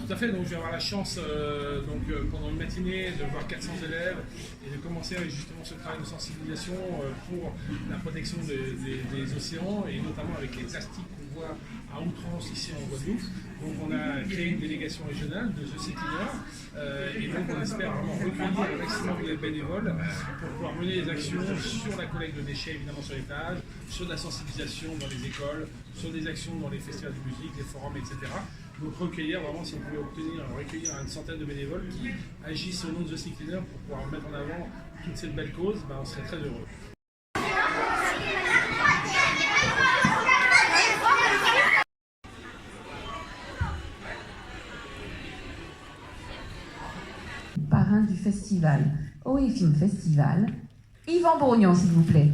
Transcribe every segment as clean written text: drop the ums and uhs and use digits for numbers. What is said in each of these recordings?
tout à fait. Donc, je vais avoir la chance, pendant une matinée, de voir 400 élèves et de commencer avec justement ce travail de sensibilisation pour la protection des océans et notamment avec les plastiques qu'on voit à outrance ici en Guadeloupe. Donc, on a créé une délégation régionale de The Sea Cleaner et donc on espère vraiment recueillir un maximum de bénévoles pour pouvoir mener des actions sur la collecte de déchets, évidemment sur les plages, sur de la sensibilisation dans les écoles, sur des actions dans les festivals de musique, les forums, etc. Donc recueillir, vraiment, si on pouvait recueillir une centaine de bénévoles qui agissent au nom de The Sea Cleaner pour pouvoir mettre en avant toute cette belle cause, on serait très heureux. Parrain du festival OE Film Festival, Yvan Bourgnon, s'il vous plaît.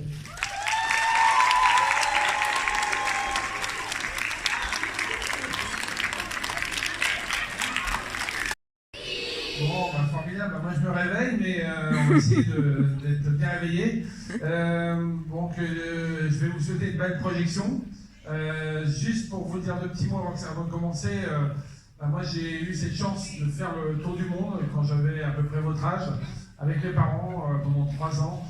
Bon, formidable. Moi, je me réveille, mais on va essayer d'être bien réveillé. Je vais vous souhaiter une belle projection. Juste pour vous dire deux petits mots avant de commencer, moi, j'ai eu cette chance de faire le tour du monde quand j'avais à peu près votre âge, avec mes parents pendant 3 ans.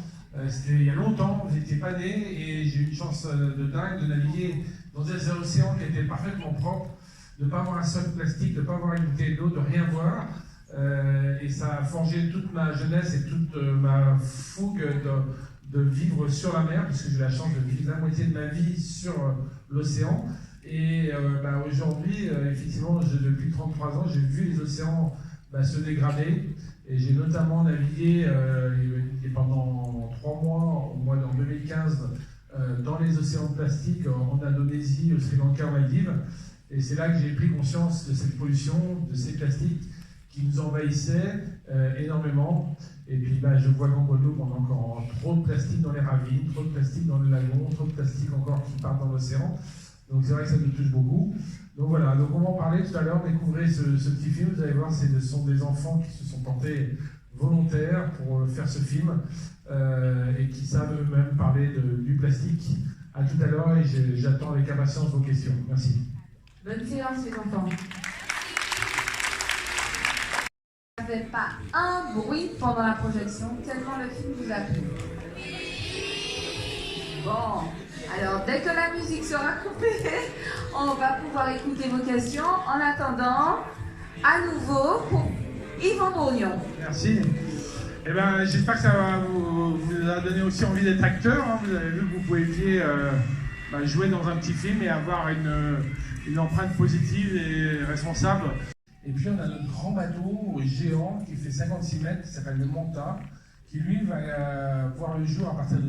C'était il y a longtemps, vous n'étiez pas nés, et j'ai eu une chance de dingue de naviguer dans des océans qui étaient parfaitement propres, de ne pas avoir un seul plastique, de ne pas avoir une bouteille d'eau, de rien voir. Et ça a forgé toute ma jeunesse et toute ma fougue de vivre sur la mer, puisque j'ai eu la chance de vivre la moitié de ma vie sur l'océan. Et aujourd'hui, effectivement, depuis 33 ans, j'ai vu les océans se dégrader. Et j'ai notamment navigué pendant 3 mois, en 2015, dans les océans de plastique en Indonésie, au Sri Lanka, aux Maldives. Et c'est là que j'ai pris conscience de cette pollution, de ces plastiques qui nous envahissaient énormément. Et puis je vois qu'en Guadeloupe, on a encore trop de plastique dans les ravines, trop de plastique dans le lagon, trop de plastique encore qui part dans l'océan. Donc c'est vrai que ça nous touche beaucoup. Donc voilà, donc on va en parler tout à l'heure, découvrez ce petit film, vous allez voir, ce sont des enfants qui se sont portés volontaires pour faire ce film et qui savent eux-mêmes parler du plastique. À tout à l'heure et j'attends avec impatience vos questions. Merci. Bonne séance les enfants. Ne faites pas un bruit pendant la projection, tellement le film vous a plu. Bon, alors dès que la musique sera coupée, on va pouvoir écouter vos questions. En attendant, à nouveau pour Yvan Bourgnon. Merci. J'espère que ça va vous a donné aussi envie d'être acteur. Hein. Vous avez vu que vous pouviez jouer dans un petit film et avoir une empreinte positive et responsable. Et puis on a notre grand bateau géant qui fait 56 mètres, qui s'appelle le Manta, qui lui va voir le jour à partir de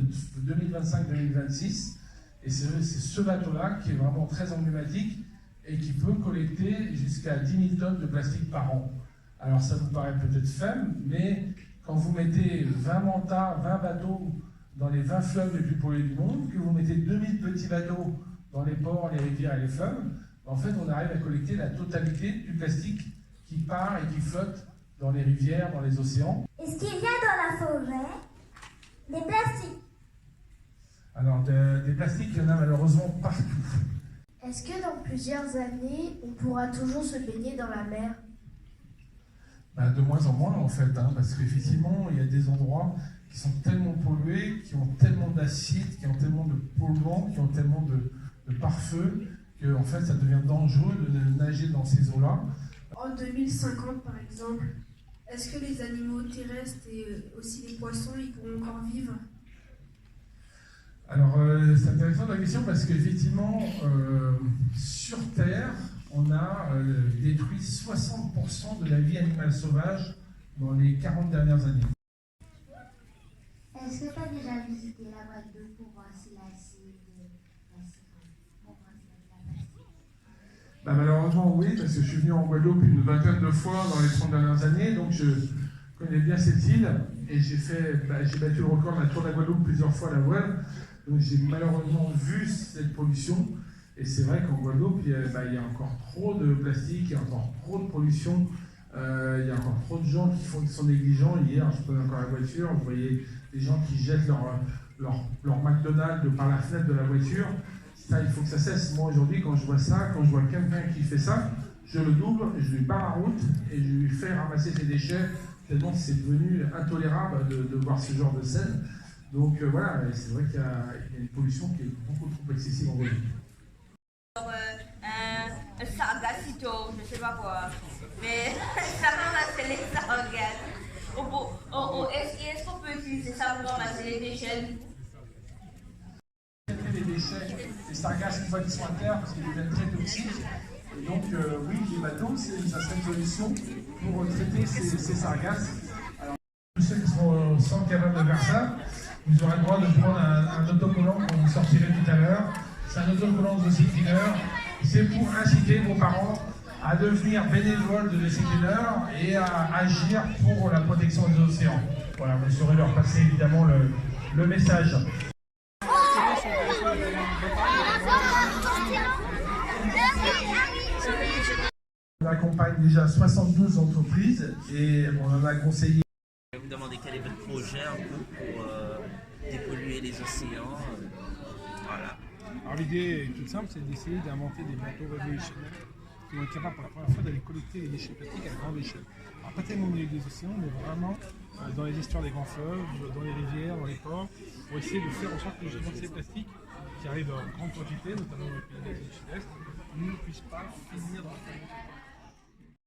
2025-2026. Et c'est ce bateau-là qui est vraiment très emblématique et qui peut collecter jusqu'à 10 000 tonnes de plastique par an. Alors ça vous paraît peut-être faible, mais quand vous mettez 20 mantas, 20 bateaux dans les 20 fleuves les plus pollués du monde, que vous mettez 2000 petits bateaux dans les ports, les rivières et les fleuves, en fait on arrive à collecter la totalité du plastique qui part et qui flotte dans les rivières, dans les océans. Est-ce qu'il y a dans la forêt des plastiques? Alors des plastiques, il y en a malheureusement partout. Est-ce que dans plusieurs années, on pourra toujours se baigner dans la mer? De moins en moins en fait, parce qu'effectivement il y a des endroits qui sont tellement pollués, qui ont tellement d'acide, qui ont tellement de polluants, qui ont tellement de pare-feu, que en fait ça devient dangereux de nager dans ces eaux-là. En 2050 par exemple, est-ce que les animaux terrestres et aussi les poissons, ils pourront encore vivre? Alors c'est intéressant la question parce qu'effectivement sur Terre, on a détruit 60% de la vie animale sauvage dans les 40 dernières années. Est-ce que tu as déjà visité la Guadeloupe pour voir si l'acide malheureusement oui, parce que je suis venu en Guadeloupe une vingtaine de fois dans les 30 dernières années, donc je connais bien cette île et j'ai battu le record de la tour de la Guadeloupe plusieurs fois à la voile, donc j'ai malheureusement vu cette pollution. Et c'est vrai qu'en Guadeloupe, il y a encore trop de plastique, il y a encore trop de pollution, il y a encore trop de gens qui sont négligents. Hier, je prenais encore la voiture, je voyais des gens qui jettent leur McDonald's par la fenêtre de la voiture. Ça, il faut que ça cesse. Moi, aujourd'hui, quand je vois ça, quand je vois quelqu'un qui fait ça, je le double, je lui barre la route et je lui fais ramasser ses déchets, tellement c'est devenu intolérable de voir ce genre de scène. Donc voilà, c'est vrai qu'il y a une pollution qui est beaucoup trop excessive en Guadeloupe. Un sargassito, je sais pas quoi, mais ça ramasser les sargasses. Est-ce qu'on peut utiliser ça pour ramasser les déchets? Les déchets, les sargasses, une fois qu'ils sont à terre, parce qu'ils deviennent très toxiques. Et donc, oui, les bateaux, ça serait une solution pour traiter ces sargasses. Alors, tous ceux qui sont capables de faire ça, vous aurez le droit de prendre un autocollant quand vous sortirez tout à l'heure. C'est un autocollant de Sea Cleaner. C'est pour inciter vos parents à devenir bénévoles de Sea Cleaner et à agir pour la protection des océans. Voilà, vous saurez leur passer évidemment le message. On accompagne déjà 72 entreprises et on en a conseillé. Je vais vous demander quel est votre projet un peu pour dépolluer les océans. Voilà. Alors l'idée est toute simple, c'est d'essayer d'inventer des bateaux révolutionnaires qui vont être capables pour la première fois d'aller collecter les déchets plastiques à grande échelle. Alors pas tellement au milieu des océans, mais vraiment dans les estuaires des grands fleuves, dans les rivières, dans les ports, pour essayer de faire en sorte que justement ces plastiques qui arrivent en grande quantité, notamment dans les pays d'Asie du Sud-Est, ne puissent pas finir dans le